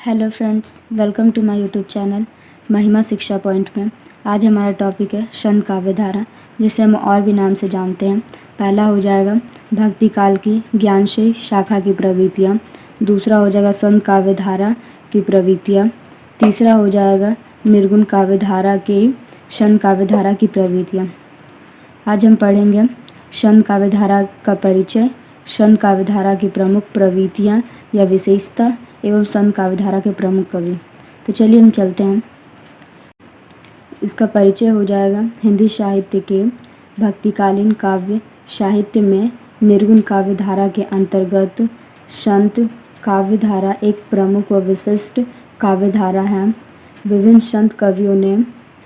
Hello friends, welcome to my YouTube channel Mahima Shiksha point में। आज हमारा टॉपिक है संत काव्य धारा, जिसे हम और भी नाम से जानते हैं। पहला हो जाएगा भक्ति काल की ज्ञानशयी शाखा की प्रवृत्तियाँ। दूसरा हो जाएगा संत काव्य धारा की प्रवृत्तियाँ। तीसरा हो जाएगा निर्गुण काव्य धारा के संत काव्य धारा की प्रवृत्तियाँ। आज हम पढ़ेंगे संत काव्य धारा का परिचय, संत काव्य धारा की प्रमुख प्रवृत्तियाँ या विशेषता एवं संत काव्य धारा के प्रमुख कवि। तो चलिए हम चलते हैं। इसका परिचय हो जाएगा हिंदी साहित्य के भक्तिकालीन काव्य साहित्य में निर्गुण काव्य धारा के अंतर्गत संत काव्य धारा एक प्रमुख व विशिष्ट काव्य धारा है। विभिन्न संत कवियों ने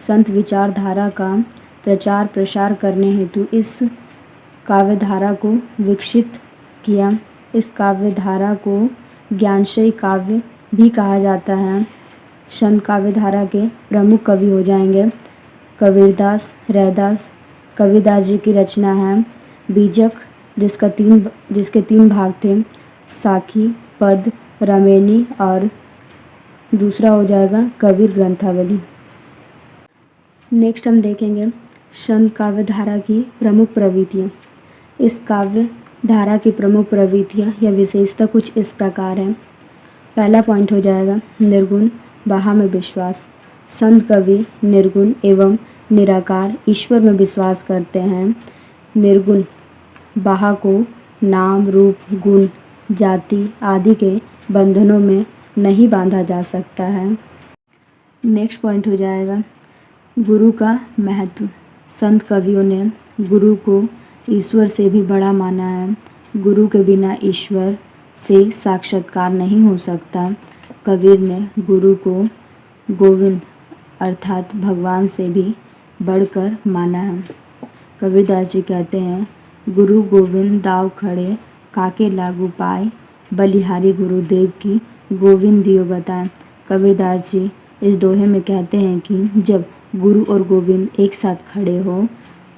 संत विचारधारा का प्रचार प्रसार करने हेतु इस काव्य धारा को विकसित किया। इस काव्य धारा को ज्ञानशयी काव्य भी कहा जाता है। संत काव्य धारा के प्रमुख कवि हो जाएंगे कबीरदास, रैदास। कबीरदास जी की रचना है बीजक, जिसके तीन भाग थे, साखी, पद, रमेनी, और दूसरा हो जाएगा कबीर ग्रंथावली। नेक्स्ट हम देखेंगे संत काव्य धारा की प्रमुख प्रवृत्तियाँ। इस काव्य धारा की प्रमुख प्रवृत्तियाँ या विशेषता कुछ इस प्रकार हैं। पहला पॉइंट हो जाएगा निर्गुण बाहा में विश्वास। संत कवि निर्गुण एवं निराकार ईश्वर में विश्वास करते हैं। निर्गुण बाहा को नाम, रूप, गुण, जाति आदि के बंधनों में नहीं बांधा जा सकता है। नेक्स्ट पॉइंट हो जाएगा गुरु का महत्व। संत कवियों ने गुरु को ईश्वर से भी बड़ा माना है। गुरु के बिना ईश्वर से साक्षात्कार नहीं हो सकता। कबीर ने गुरु को गोविंद अर्थात भगवान से भी बढ़कर माना है। कबीरदास जी कहते हैं, गुरु गोविंद दाव खड़े, काके लागू पाए, बलिहारी गुरुदेव की गोविंद दियो बताएं। कबीरदास जी इस दोहे में कहते हैं कि जब गुरु और गोविंद एक साथ खड़े हो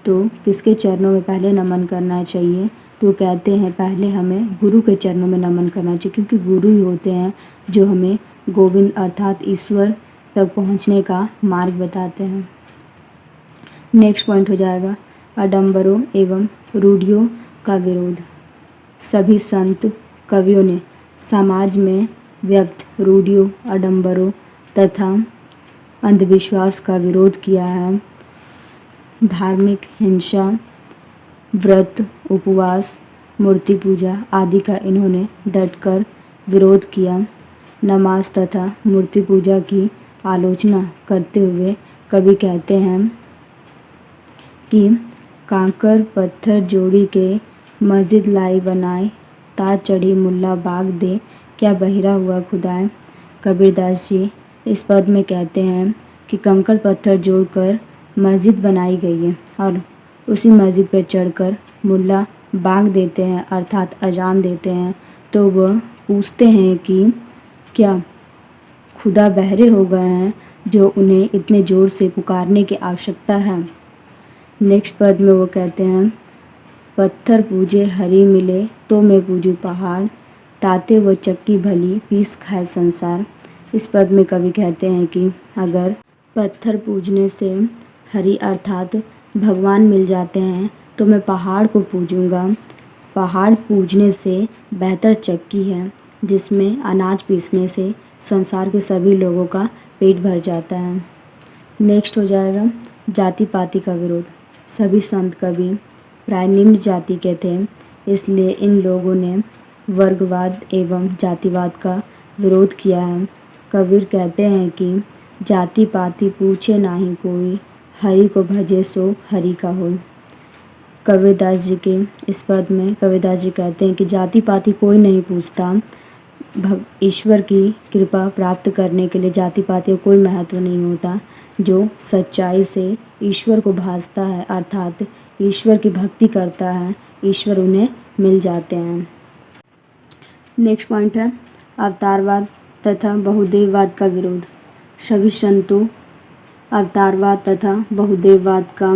तो किसके चरणों में पहले नमन करना चाहिए। तो कहते हैं पहले हमें गुरु के चरणों में नमन करना चाहिए, क्योंकि गुरु ही होते हैं जो हमें गोविंद अर्थात ईश्वर तक पहुंचने का मार्ग बताते हैं। नेक्स्ट पॉइंट हो जाएगा आडंबरों एवं रूढ़ियों का विरोध। सभी संत कवियों ने समाज में व्यक्त रूढ़ियों, आडंबरों तथा अंधविश्वास का विरोध किया है। धार्मिक हिंसा, व्रत, उपवास, मूर्ति पूजा आदि का इन्होंने डटकर विरोध किया। नमाज तथा मूर्ति पूजा की आलोचना करते हुए कवि कहते हैं कि कांकर पत्थर जोड़ी के मस्जिद लाई बनाए, ताज चढ़ी मुल्ला बाग दे, क्या बहिरा हुआ खुदाए। कबीरदास जी इस पद में कहते हैं कि कंकड़ पत्थर जोड़कर मस्जिद बनाई गई है और उसी मस्जिद पर चढ़कर मुल्ला बांग देते हैं अर्थात अजान देते हैं। तो वह पूछते हैं कि क्या खुदा बहरे हो गए हैं जो उन्हें इतने ज़ोर से पुकारने की आवश्यकता है। नेक्स्ट पद में वो कहते हैं, पत्थर पूजे हरी मिले तो मैं पूजूं पहाड़, ताते व चक्की भली पीस खाए संसार। इस पद में कवि कहते हैं कि अगर पत्थर पूजने से हरि अर्थात भगवान मिल जाते हैं तो मैं पहाड़ को पूजूंगा। पहाड़ पूजने से बेहतर चक्की है जिसमें अनाज पीसने से संसार के सभी लोगों का पेट भर जाता है। नेक्स्ट हो जाएगा जाति पाति का विरोध। सभी संत कवि प्राय निम्न जाति के थे, इसलिए इन लोगों ने वर्गवाद एवं जातिवाद का विरोध किया है। कबीर कहते हैं कि जाति पाति पूछे नाही कोई, हरि को भजे सो हरि का होय। कबीरदास जी के इस पद में कबीरदास जी कहते हैं कि जाति पाति कोई नहीं पूछता। ईश्वर की कृपा प्राप्त करने के लिए जाति पाति का कोई महत्व नहीं होता। जो सच्चाई से ईश्वर को भासता है अर्थात ईश्वर की भक्ति करता है, ईश्वर उन्हें मिल जाते हैं। नेक्स्ट पॉइंट है अवतारवाद तथा बहुदेववाद का विरोध। सभी संतों अवतारवाद तथा बहुदेववाद का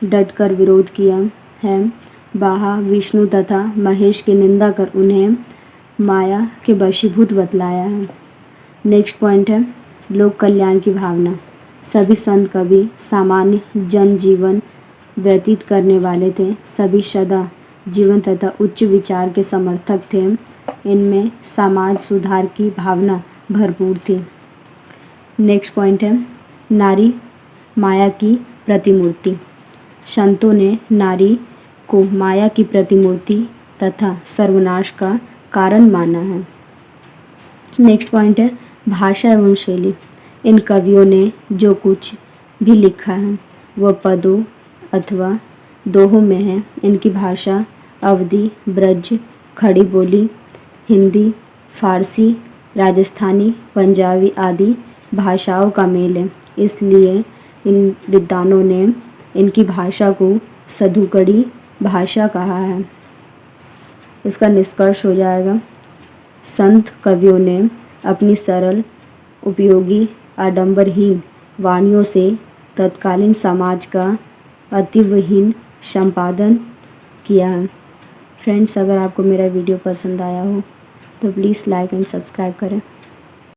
डटकर विरोध किया है। बाहा, विष्णु तथा महेश की निंदा कर उन्हें माया के वशीभूत बतलाया है। नेक्स्ट पॉइंट है लोक कल्याण की भावना। सभी संत कवि सामान्य जनजीवन व्यतीत करने वाले थे। सभी सदा जीवन तथा उच्च विचार के समर्थक थे। इनमें समाज सुधार की भावना भरपूर थी। नेक्स्ट पॉइंट है नारी माया की प्रतिमूर्ति। संतों ने नारी को माया की प्रतिमूर्ति तथा सर्वनाश का कारण माना है। नेक्स्ट पॉइंट है भाषा एवं शैली। इन कवियों ने जो कुछ भी लिखा है वह पदों अथवा दोहों में है। इनकी भाषा अवधी, ब्रज, खड़ी बोली, हिंदी, फारसी, राजस्थानी, पंजाबी आदि भाषाओं का मेल है। इसलिए इन विद्वानों ने इनकी भाषा को सधुकड़ी भाषा कहा है। इसका निष्कर्ष हो जाएगा संत कवियों ने अपनी सरल, उपयोगी, आडंबरहीन वाणियों से तत्कालीन समाज का अतीवहीन संपादन किया है। फ्रेंड्स, अगर आपको मेरा वीडियो पसंद आया हो तो प्लीज़ लाइक एंड सब्सक्राइब करें।